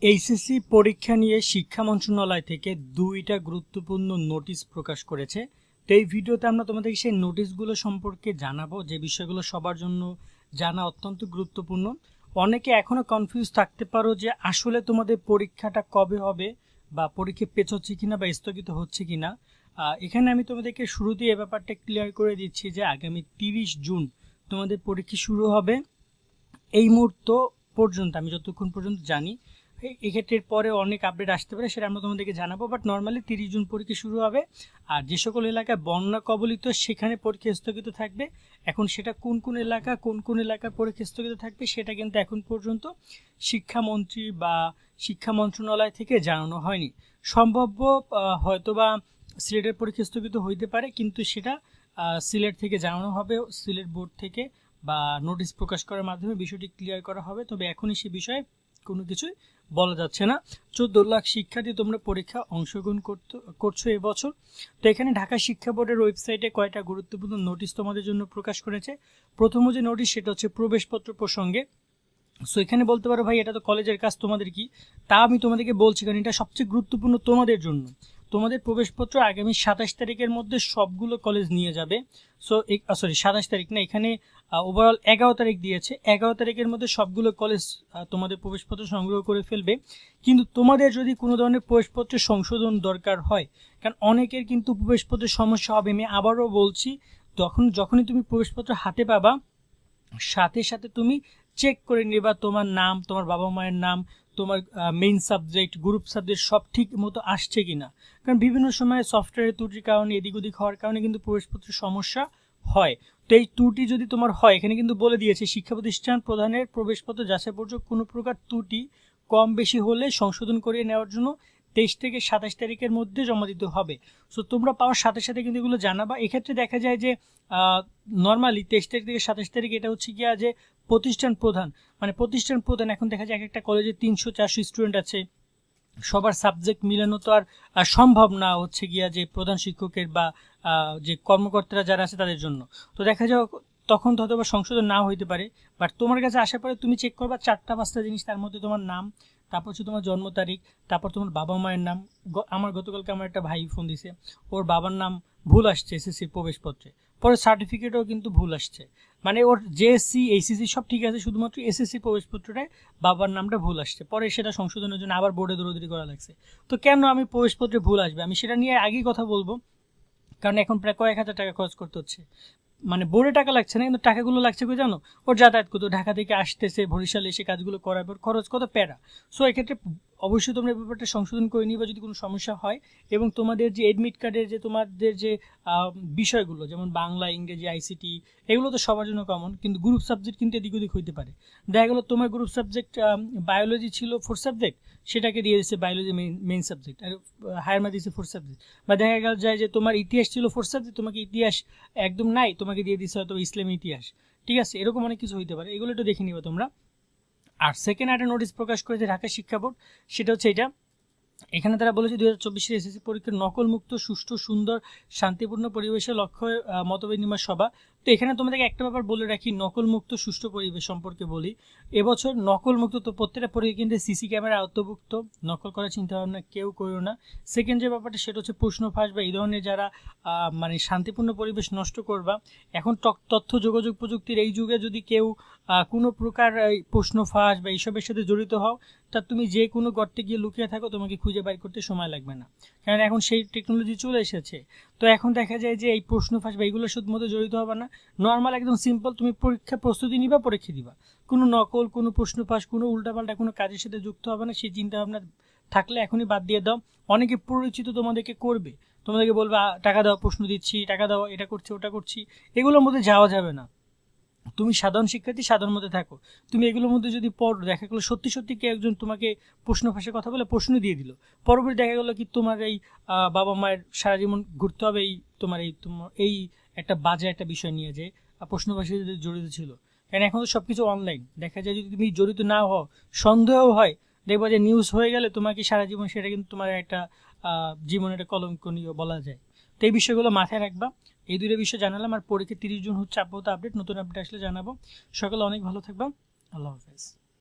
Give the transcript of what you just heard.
HSC পরীক্ষা নিয়ে শিক্ষা মন্ত্রণালয় থেকে দুইটা গুরুত্বপূর্ণ নোটিশ প্রকাশ করেছে। তো এই ভিডিওতে আমরা তোমাদেরকে সেই নোটিশগুলো সম্পর্কে জানাবো, যে বিষয়গুলো সবার জন্য জানা অত্যন্ত গুরুত্বপূর্ণ। অনেকে এখনো কনফিউজ থাকতে পারো যে আসলে তোমাদের পরীক্ষাটা কবে হবে, বা পরীক্ষা পেছোচ্ছে কিনা বা স্থগিত হচ্ছে কিনা। এখানে আমি তোমাদেরকে শুরুতেই এ ব্যাপারটা ক্লিয়ার করে দিচ্ছি যে আগামী 30 জুন তোমাদের পরীক্ষা শুরু হবে। এই মুহূর্ত পর্যন্ত আমি যতক্ষণ পর্যন্ত জানি, এক্ষেত্রে পরে অনেক আপডেট আসতে পারে, সেটা আমরা তোমাদেরকে জানাবো। বাট নর্মালি 30 জুন পরীক্ষা শুরু হবে। আর যে সকল এলাকায় বন্যা কবলিত সেখানে পরীক্ষা স্থগিত থাকবে। এখন সেটা কোন কোন এলাকার পরীক্ষা স্থগিত থাকবে সেটা কিন্তু এখন পর্যন্ত শিক্ষামন্ত্রী বা শিক্ষা মন্ত্রণালয় থেকে জানানো হয়নি। সম্ভাব্য হয়তোবা সিলেটের পরীক্ষা স্থগিত হইতে পারে, কিন্তু সেটা সিলেট থেকে জানানো হবে, সিলেট বোর্ড থেকে বা নোটিশ প্রকাশ করার মাধ্যমে বিষয়টি ক্লিয়ার করা হবে। তবে এখনই সে বিষয়ে কোনো কিছুই বলা যাচ্ছে না। 14 লাখ শিক্ষার্থী তোমরা পরীক্ষা অংশগ্রহণ করছো এবছর। তো এখানে ঢাকা শিক্ষা বোর্ডের ওয়েবসাইটে কয়টা গুরুত্বপূর্ণ নোটিশ তোমাদের জন্য প্রকাশ করেছে। প্রথম যে নোটিশ সেটা হচ্ছে প্রবেশপত্র প্রসঙ্গে। সো এখানে বলতে পারো ভাই এটা তো কলেজের কাজ, তোমাদের কি? তা আমি তোমাদেরকে বলছি, কারণ এটা সবচেয়ে গুরুত্বপূর্ণ তোমাদের জন্য। তোমাদের প্রবেশপত্র আগামী 27 তারিখের মধ্যে সবগুলো কলেজ নিয়ে যাবে। সো 27 তারিখ না, এখানে ওভারঅল 11 তারিখ দিয়েছে। 11 তারিখের মধ্যে সবগুলো কলেজ তোমাদের প্রবেশপত্র সংগ্রহ করে ফেলবে। কিন্তু তোমাদের যদি কোনো ধরনের প্রবেশপত্রের সংশোধন দরকার হয়, কারণ অনেকের কিন্তু প্রবেশপত্রের সমস্যা হবে। আমি আবারও বলছি, যখনই তুমি প্রবেশপত্র হাতে পাবা, সাথে সাথে তুমি চেক করে নিবা তোমার নাম, তোমার বাবা মায়ের নাম, তোমার মেইন সাবজেক্ট, গ্রুপ সাবজেক্ট সব ঠিক মতো আসছে কিনা। কারণ বিভিন্ন সময় সফটওয়্যারের ত্রুটির কারণে, এদিক ওদিক হওয়ার কারণে কিন্তু প্রবেশপত্রের সমস্যা হয়। তো এই ত্রুটি যদি তোমার হয়, এখানে কিন্তু বলে দিয়েছে শিক্ষা প্রতিষ্ঠান প্রধানের প্রবেশপত্র যাচাই পর্যন্ত কোনো প্রকার ত্রুটি কম বেশি হলে সংশোধন করিয়ে নেওয়ার জন্য 23 থেকে 27 তারিখের মধ্যে জমা দিতে হবে। সো তোমরা পাওয়ার সাথে সাথে কিন্তু এগুলো জানাবা। এক্ষেত্রে দেখা যায় যে নর্মালি 23 তারিখ থেকে 27 তারিখ এটা হচ্ছে গিয়া যে প্রতিষ্ঠান প্রধান, এখন দেখা যায় একটা কলেজে 300-400 স্টুডেন্ট আছে, সবার সাবজেক্ট মিলানো তো আর সম্ভব না হচ্ছে গিয়া যে প্রধান শিক্ষকের বা যে কর্মকর্তারা যারা আছে তাদের জন্য। তো দেখা যায় তখন তো হয়তো বা সংশোধন না হইতে পারে। বাট তোমার কাছে আসার পরে তুমি চেক করবা 4-5টা জিনিস, তার মধ্যে তোমার নাম, তারপর হচ্ছে তোমার জন্ম তারিখ, তারপর তোমার বাবা মায়ের নাম। আমার গতকালকে আমার একটা ভাই ফোন দিছে, ওর বাবার নাম ভুল আসছে এসএসসির প্রবেশপত্রে, পরে সার্টিফিকেটও কিন্তু ভুল আসছে। মানে ওর জেএসসি এইচএসসি সব ঠিক আছে, শুধুমাত্র এসএসসি প্রবেশপত্রটায় বাবার নামটা ভুল আসছে। পরে সেটা সংশোধনের জন্য আবার বোর্ডে দৌড়াদৌড়ি করা লাগছে। তো কেন আমি প্রবেশপত্রে ভুল আসবে, আমি সেটা নিয়ে আগেই কথা বলবো। কারণ এখন প্রায় কয়েক হাজার টাকা খরচ করতে হচ্ছে। মানে বোর্ডে টাকা লাগছে না, কিন্তু টাকাগুলো লাগছে কই জানো? ওর যাতায়াত করতো, ঢাকা থেকে আসতেছে, বরিশালে এসে কাজগুলো করার পর খরচ কত প্যারা। সো এক্ষেত্রে অবশ্যই তোমরা ব্যাপারটা সংশোধন করে নিবা যদি কোনো সমস্যা হয়। এবং তোমাদের যে এডমিট কার্ডের যে তোমাদের যে বিষয়গুলো, যেমন বাংলা, ইংরেজি, আইসিটি, এগুলো তো সবার জন্য কমন, কিন্তু গ্রুপ সাবজেক্ট কিন্তু এদিক ওদিক হইতে পারে। দেখা গেলো তোমার গ্রুপ সাবজেক্ট বায়োলজি ছিল 4 সাবজেক্ট, সেটাকে দিয়ে দিচ্ছে বায়োলজি মেইন সাবজেক্ট, আর হায়ার ম্যাথ দিচ্ছে 4 সাবজেক্ট। বা দেখা গেল যায় যে তোমার ইতিহাস ছিল 4 সাবজেক্ট, তোমাকে ইতিহাস একদম নাই, তোমাকে দিয়ে দিচ্ছে হয়তো ইসলামী ইতিহাস। ঠিক আছে, এরকম অনেক কিছু হইতে পারে, এগুলো একটু দেখে নিবা তোমরা। আর সেকেন্ড একটা নোটিশ প্রকাশ করেছে ঢাকা শিক্ষা বোর্ড, সেটা হচ্ছে এটা। এখানে তারা বলেছে 2024 এসএসসি পরীক্ষার নকলমুক্ত, সুষ্ঠু, সুন্দর, শান্তিপূর্ণ পরিবেশে লক্ষ্য মত বিনিময় সভা। তো এখানে তোমাদেরকে একটা ব্যাপার বলে রাখি, নকলমুক্ত সুষ্ঠু পরিবেশ সম্পর্কে বলি। এবছর নকলমুক্ত, তো প্রত্যেকটা পরীক্ষা কিন্তু সিসি ক্যামেরা আওতাভুক্ত, নকল করার চিন্তাভাবনা কেউ করো না। সেকেন্ড যে ব্যাপারটা সেটা হচ্ছে প্রশ্ন ফাঁস বা এই ধরনের যারা মানে শান্তিপূর্ণ পরিবেশ নষ্ট করবা, এখন তথ্য যোগাযোগ প্রযুক্তির এই যুগে যদি কেউ কোনো প্রকার প্রশ্ন ফাঁস বা এইসবের সাথে জড়িত হও, তা তুমি যে কোনো গর্তে গিয়ে লুকিয়ে থাকো, তোমাকে খুঁজে বাইর করতে সময় লাগবে না, কারণ এখন সেই টেকনোলজি চলে এসেছে। তো এখন দেখা যায় যে এই প্রশ্ন ফাঁস বা এইগুলোর সাথে মধ্যে জড়িত হবে না, নর্মাল একদম সিম্পল তুমি পরীক্ষা প্রস্তুতি নিবা, পরীক্ষা দিবা। কোনো নকল, কোনো প্রশ্ন ফাঁস, কোনো উল্টাপাল্টা কোনো কাজের সাথে যুক্ত হবে না। সেই চিন্তাভাবনা থাকলে এখনই বাদ দিয়ে দাও। অনেকে পরিচিত তোমাদেরকে করবে, তোমাদেরকে বলবে টাকা দাও, প্রশ্ন দিচ্ছি, টাকা দাও, এটা করছি, ওটা করছি, এগুলোর মধ্যে যাওয়া যাবে না। তুমি সাধারণ শিক্ষার্থী, সাধারণ মধ্যে থাকো। তুমি এগুলোর মধ্যে যদি পড়ো, দেখা গেলো সত্যি সত্যি কে একজন তোমাকে প্রশ্ন ফাঁসের কথা বলে প্রশ্ন দিয়ে দিল, পরবর্তী দেখা গেলো কি তোমার এই বাবা মায়ের সারা জীবন ঘুরতে হবে এই তোমার এই একটা বাজে একটা বিষয় নিয়ে, যে প্রশ্ন ফাঁসে জড়িত ছিল। কারণ এখন তো সবকিছু অনলাইন, দেখা যায় যদি তুমি জড়িত না হও, সন্দেহ হয়, দেখবা যে নিউজ হয়ে গেলে তোমাকে সারা জীবন সেটা কিন্তু তোমার একটা জীবনের একটা কলঙ্কনীয় বলা যায়। তো এই বিষয়গুলো মাথায় রাখবা। এই দুটো বিষয় জানালাম। আর পরীক্ষা 30 জুন হচ্ছে আপাতত আপডেট, নতুন আপডেট আসলে জানাবো। সকালে অনেক ভালো থাকবা। আল্লাহ হাফেজ।